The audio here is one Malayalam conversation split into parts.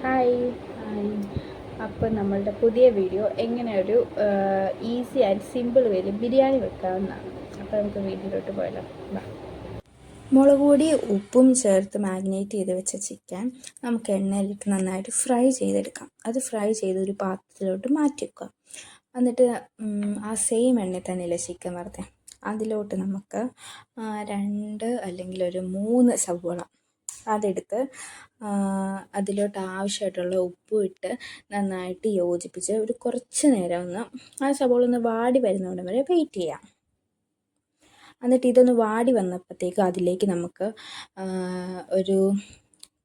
ഹായ് ഹായ് അപ്പോൾ നമ്മളുടെ പുതിയ വീഡിയോ എങ്ങനെ ഒരു ഈസി ആൻഡ് സിമ്പിൾ വേയിൽ ബിരിയാണി വെക്കാവുന്നതാണ്. അപ്പോൾ നമുക്ക് വീഡിയോയിലോട്ട് പോയാലോ. മുളക് പൊടി ഉപ്പും ചേർത്ത് മാഗ്നേറ്റ് ചെയ്ത് വെച്ച ചിക്കൻ നമുക്ക് എണ്ണയിലിട്ട് നന്നായിട്ട് ഫ്രൈ ചെയ്തെടുക്കാം. അത് ഫ്രൈ ചെയ്ത് ഒരു പാത്രത്തിലോട്ട് മാറ്റി വെക്കുക. എന്നിട്ട് ആ സെയിം എണ്ണയിൽ തന്നെയല്ലേ ചിക്കൻ വറുത്തത്, അതിലോട്ട് നമുക്ക് 2 അല്ലെങ്കിൽ ഒരു 3 സവോള അതെടുത്ത് അതിലോട്ട് ആവശ്യമായിട്ടുള്ള ഉപ്പും ഇട്ട് നന്നായിട്ട് യോജിപ്പിച്ച് ഒരു കുറച്ച് നേരം ഒന്ന് ആ സവോള ഒന്ന് വാടി വരുന്നിടം വരെ വെയിറ്റ് ചെയ്യാം. എന്നിട്ട് ഇതൊന്ന് വാടി വന്നപ്പോഴത്തേക്ക് അതിലേക്ക് നമുക്ക് ഒരു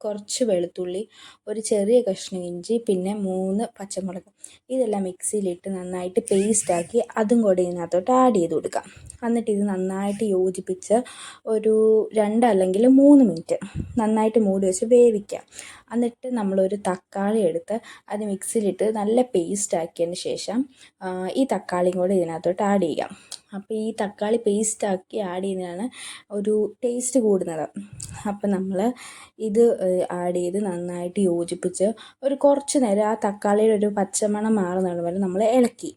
കുറച്ച് വെളുത്തുള്ളി, ഒരു ചെറിയ കഷ്ണം ഇഞ്ചി, പിന്നെ 3 പച്ചമുളക് ഇതെല്ലാം മിക്സിയിലിട്ട് നന്നായിട്ട് പേസ്റ്റാക്കി അതും കൂടി ഇതിനകത്തോട്ട് ആഡ് ചെയ്ത് കൊടുക്കാം. എന്നിട്ട് ഇത് നന്നായിട്ട് യോജിപ്പിച്ച് ഒരു 2 അല്ലെങ്കിൽ 3 മിനിറ്റ് നന്നായിട്ട് മൂടി വെച്ച് വേവിക്കുക. എന്നിട്ട് നമ്മളൊരു തക്കാളി എടുത്ത് അത് മിക്സിയിലിട്ട് നല്ല പേസ്റ്റാക്കിയതിന് ശേഷം ഈ തക്കാളിയും കൂടി ഇതിനകത്തോട്ട് ആഡ് ചെയ്യാം. അപ്പോൾ ഈ തക്കാളി പേസ്റ്റാക്കി ആഡ് ചെയ്യുന്നതാണ് ഒരു ടേസ്റ്റ് കൂടുന്നത്. അപ്പം നമ്മൾ ഇത് ആഡ് ചെയ്ത് നന്നായിട്ട് യോജിപ്പിച്ച് ഒരു കുറച്ച് നേരം ആ തക്കാളിയുടെ ഒരു പച്ചമണം മാറുന്നത് വരെ നമ്മൾ ഇളക്കി.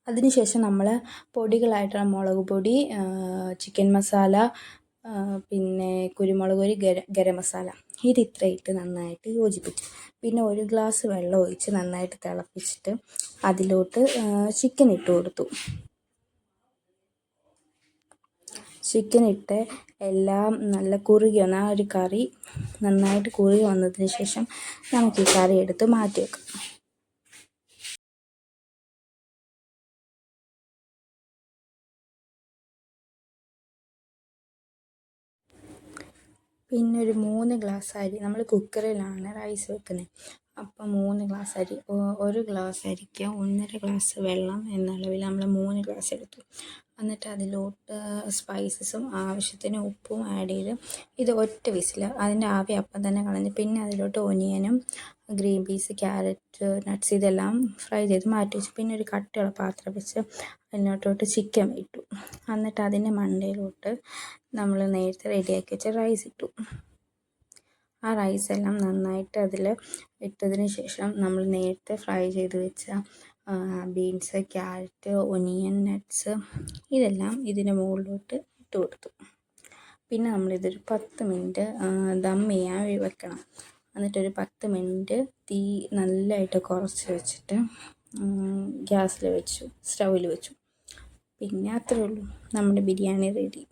അതിനുശേഷം നമ്മൾ പൊടികളായിട്ടുള്ള മുളക് പൊടി, ചിക്കൻ മസാല, പിന്നെ കുരുമുളക് പൊടി, ഗരം മസാല ഇത് ഇട്ട് നന്നായിട്ട് യോജിപ്പിച്ചു. പിന്നെ 1 ഗ്ലാസ് വെള്ളം ഒഴിച്ച് നന്നായിട്ട് തിളപ്പിച്ചിട്ട് അതിലോട്ട് ചിക്കൻ ഇട്ട് കൊടുത്തു. ചിക്കൻ ഇട്ട് എല്ലാം നല്ല കുറുകി വന്ന് ആ ഒരു കറി നന്നായിട്ട് കുറുകി വന്നതിന് ശേഷം നമുക്ക് ഈ കറി എടുത്ത് മാറ്റി വെക്കാം. പിന്നെ ഒരു 3 ഗ്ലാസ് അരി, നമ്മൾ കുക്കറിലാണ് റൈസ് വെക്കുന്നത്, അപ്പം 3 ഗ്ലാസ് അരി, 1 ഗ്ലാസ് അരിക്ക് 1.5 ഗ്ലാസ് വെള്ളം എന്ന അളവിൽ നമ്മൾ 3 ഗ്ലാസ് എടുത്തു. എന്നിട്ട് അതിലോട്ട് സ്പൈസസും ആവശ്യത്തിന് ഉപ്പും ആഡ് ചെയ്ത് ഇത് ഒറ്റ വിസിൽ, അതിൻ്റെ ആവി അപ്പം തന്നെ കളഞ്ഞ് പിന്നെ അതിലോട്ട് ഒനിയനും ഗ്രീൻ പീസ്, ക്യാരറ്റ്, നട്ട്സ് ഇതെല്ലാം ഫ്രൈ ചെയ്ത് മാറ്റി വെച്ചു. പിന്നെ ഒരു കട്ടിയുള്ള പാത്രം വെച്ച് അതിനകത്തോട്ട് ചിക്കൻ ഇട്ടു. എന്നിട്ട് അതിൻ്റെ മണ്ടയിലോട്ട് നമ്മൾ നേരത്തെ റെഡിയാക്കി വെച്ച റൈസ് ഇട്ടു. ആ റൈസെല്ലാം നന്നായിട്ട് അതിൽ ഇട്ടതിന് ശേഷം നമ്മൾ നേരത്തെ ഫ്രൈ ചെയ്ത് വെച്ച ബീൻസ്, ക്യാരറ്റ്, ഒനിയൻ, നട്ട്സ് ഇതെല്ലാം ഇതിന് മുകളിലോട്ട് ഇട്ട് കൊടുത്തു. പിന്നെ നമ്മളിതൊരു 10 മിനിറ്റ് ദം ചെയ്യാൻ വെക്കണം. എന്നിട്ടൊരു 10 മിനിറ്റ് തീ നല്ലതായിട്ട് കുറച്ച് വെച്ചിട്ട് ഗ്യാസിൽ വെച്ചു, സ്റ്റൗവിൽ വെച്ചു. പിന്നെ അത്രേ ഉള്ളൂ, നമ്മുടെ ബിരിയാണി റെഡി.